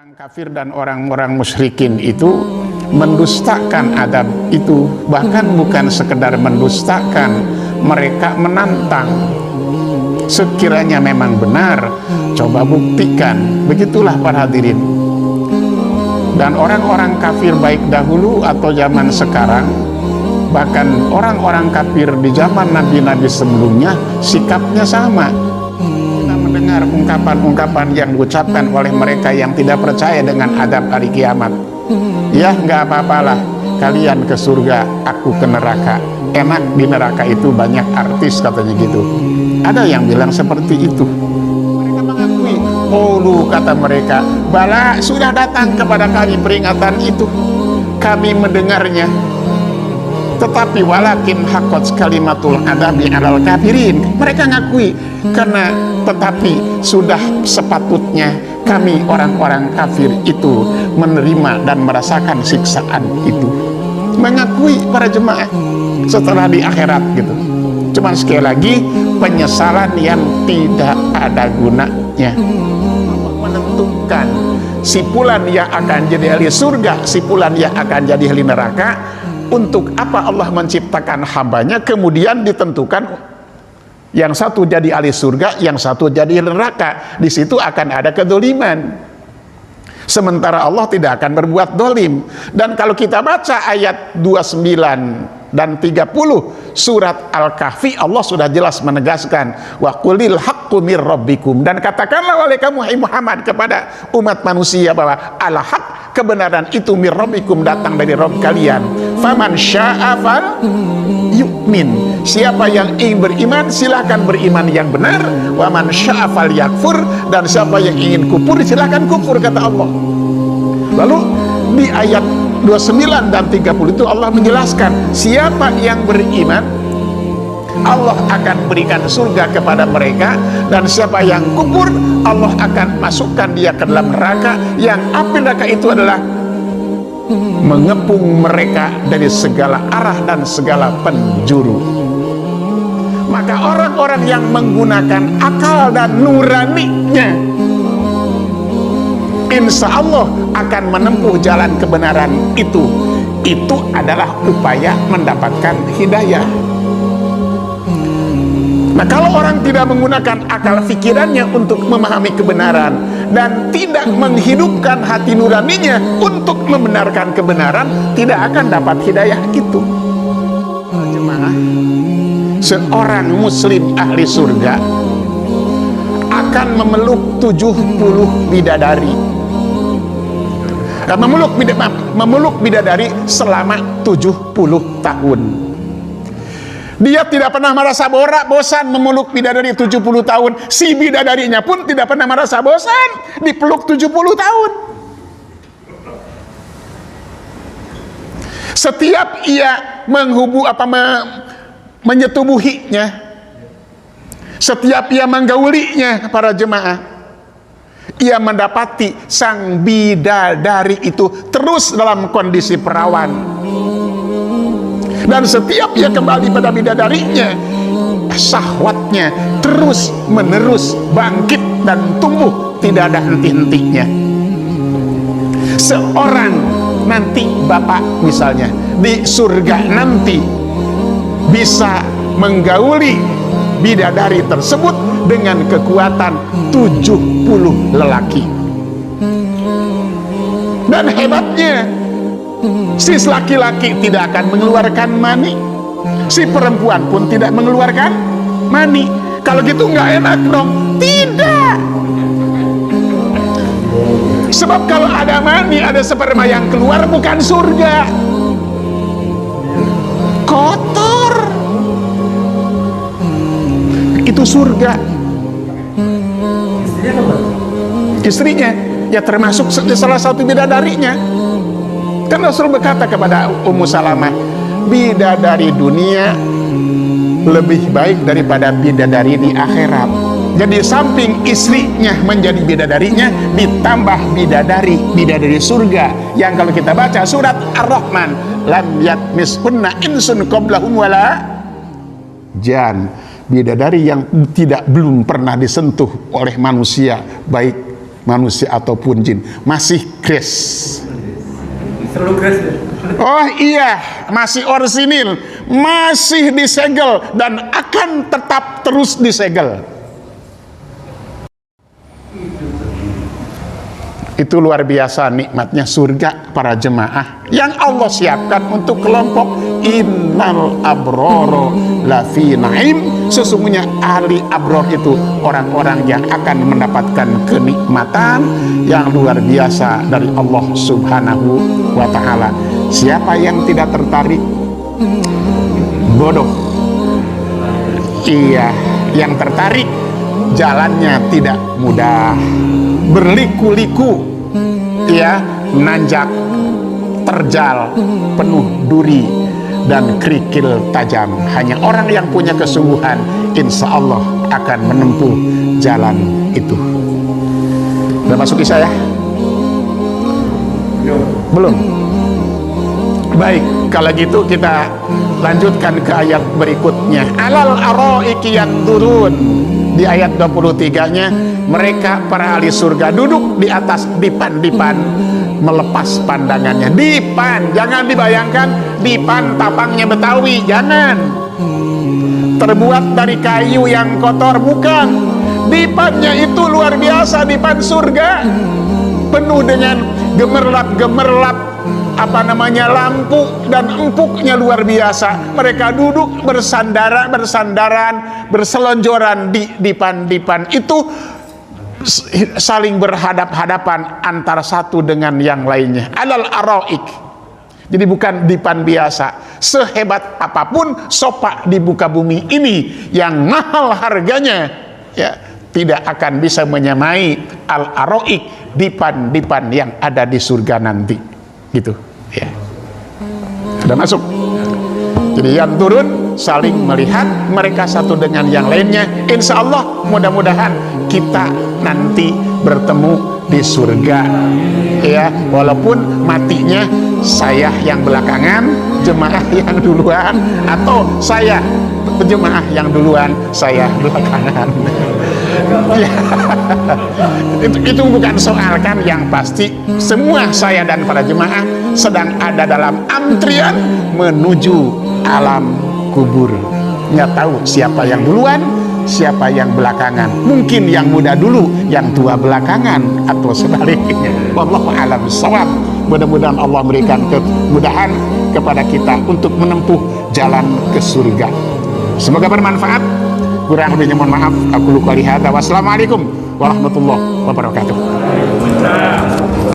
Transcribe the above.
Orang kafir dan orang-orang musyrikin itu mendustakan adab itu, bahkan bukan sekedar mendustakan, mereka menantang. Sekiranya memang benar, coba buktikan. Begitulah para hadirin. Dan orang-orang kafir baik dahulu atau zaman sekarang, bahkan orang-orang kafir di zaman nabi-nabi sebelumnya, sikapnya sama. Kita mendengar ungkapan-ungkapan yang diucapkan oleh mereka yang tidak percaya dengan adab hari kiamat. Ya, nggak apa-apalah, kalian ke surga, aku ke neraka. Enak di neraka itu banyak artis, katanya gitu. Ada yang bilang seperti itu. Mereka mengakui, "Qalu," kata mereka, "bala, sudah datang kepada kami peringatan itu, kami mendengarnya, tetapi walakin haqqat kalimatul adabi alal kafirin." Mereka ngakui, karena tetapi sudah sepatutnya kami orang-orang kafir itu menerima dan merasakan siksaan itu. Mengakui para jemaah setelah di akhirat gitu. Cuman sekali lagi, penyesalan yang tidak ada gunanya. Menentukan si fulan yang akan jadi ahli surga, si fulan yang akan jadi ahli neraka. Untuk apa Allah menciptakan hambanya, kemudian ditentukan yang satu jadi ahli surga, yang satu jadi ahli neraka. Di situ akan ada kedoliman. Sementara Allah tidak akan berbuat dolim. Dan kalau kita baca ayat 29 dan 30 surat Al-Kahfi, Allah sudah jelas menegaskan, wa qulil haqqu mir rabbikum, dan katakanlah oleh kamu hai Muhammad kepada umat manusia bahwa al-haq, kebenaran itu mir rabbikum, datang dari Rabb kalian. Faman syaa fal yu'min, siapa yang ingin beriman silahkan beriman yang benar. Wa man syaa fal yakfur, dan siapa yang ingin kufur silahkan kufur, kata Allah. Lalu di ayat 29 dan 30 itu Allah menjelaskan, siapa yang beriman Allah akan berikan surga kepada mereka, dan siapa yang kufur Allah akan masukkan dia ke dalam neraka, yang api neraka itu adalah mengepung mereka dari segala arah dan segala penjuru. Maka orang-orang yang menggunakan akal dan nuraninya, insya Allah akan menempuh jalan kebenaran itu. Itu adalah upaya mendapatkan hidayah. Nah, kalau orang tidak menggunakan akal pikirannya untuk memahami kebenaran dan tidak menghidupkan hati nuraninya untuk membenarkan kebenaran, tidak akan dapat hidayah itu. Jemaah, seorang muslim ahli surga akan memeluk 70 bidadari. Dan memeluk bidadari selama 70 tahun. Dia tidak pernah merasa bosan memeluk bidadari 70 tahun. Si bidadarinya pun tidak pernah merasa bosan dipeluk 70 tahun. Setiap ia menyetubuhinya, setiap ia menggaulinya, para jemaah, ia mendapati sang bidadari itu terus dalam kondisi perawan. Dan setiap ia kembali pada bidadarinya, syahwatnya terus menerus bangkit dan tumbuh, tidak ada henti-hentinya. Seorang nanti bapak misalnya di surga nanti bisa menggauli bidadari tersebut dengan kekuatan 70 lelaki. Dan hebatnya, si laki-laki tidak akan mengeluarkan mani, si perempuan pun tidak mengeluarkan mani. Kalau gitu nggak enak dong? Tidak. Sebab kalau ada mani, ada sperma yang keluar, bukan surga, kotor. Itu surga. Istrinya ya termasuk salah satu bidadarinya. Kan Rasul berkata kepada Ummu Salamah, bidadari dunia lebih baik daripada bidadari di akhirat. Jadi samping istrinya menjadi bidadarinya, ditambah bidadari surga yang kalau kita baca surat Ar-Rahman, lam yatmishunna insun qablahum wala jan, bidadari yang belum pernah disentuh oleh manusia, baik manusia ataupun jin, masih grace. Selalu grace ya? Oh iya, masih orsinil, masih disegel dan akan tetap terus disegel. Itu luar biasa nikmatnya surga para jemaah yang Allah siapkan untuk kelompok innal abroro lafi naim. Sesungguhnya ahli abror itu orang-orang yang akan mendapatkan kenikmatan yang luar biasa dari Allah Subhanahu wa ta'ala. Siapa yang tidak tertarik? Bodoh. Iya, yang tertarik jalannya tidak mudah, berliku-liku, ya, nanjak, terjal, penuh duri dan kerikil tajam. Hanya orang yang punya kesungguhan, insya Allah akan menempuh jalan itu. Udah masuk kisah ya? Belum? Baik, kalau gitu kita lanjutkan ke ayat berikutnya. Alal araiki yanzurun. Di ayat 23-nya, mereka para ahli surga duduk di atas dipan-dipan, melepas pandangannya. Dipan, jangan dibayangkan dipan tapangnya Betawi, jangan. Terbuat dari kayu yang kotor, bukan. Dipannya itu luar biasa, dipan surga, penuh dengan gemerlap-gemerlap lampu dan empuknya luar biasa. Mereka duduk bersandaran, berselonjoran di dipan-dipan itu, saling berhadap-hadapan antara satu dengan yang lainnya. Alal araik. Jadi bukan dipan biasa. Sehebat apapun sopak di muka bumi ini yang mahal harganya, ya, tidak akan bisa menyamai al araik, dipan-dipan yang ada di surga nanti. Gitu ya. Sudah masuk. Jadi yang turun saling melihat mereka satu dengan yang lainnya. Insya Allah mudah-mudahan kita nanti bertemu di surga, ya, walaupun matinya saya yang belakangan, jemaah yang duluan, atau saya jemaah yang duluan, saya belakangan. Ya. Itu bukan soal, kan, yang pasti semua saya dan para jemaah sedang ada dalam antrian menuju alam kubur. Nggak tahu siapa yang duluan, siapa yang belakangan. Mungkin yang muda dulu, yang tua belakangan, atau sebaliknya. Wallahu a'lam bishawab. Mudah-mudahan Allah berikan kemudahan kepada kita untuk menempuh jalan ke surga. Semoga bermanfaat. Kurang lebihnya mohon maaf. Aku luka lihat. Wassalamualaikum warahmatullahi wabarakatuh.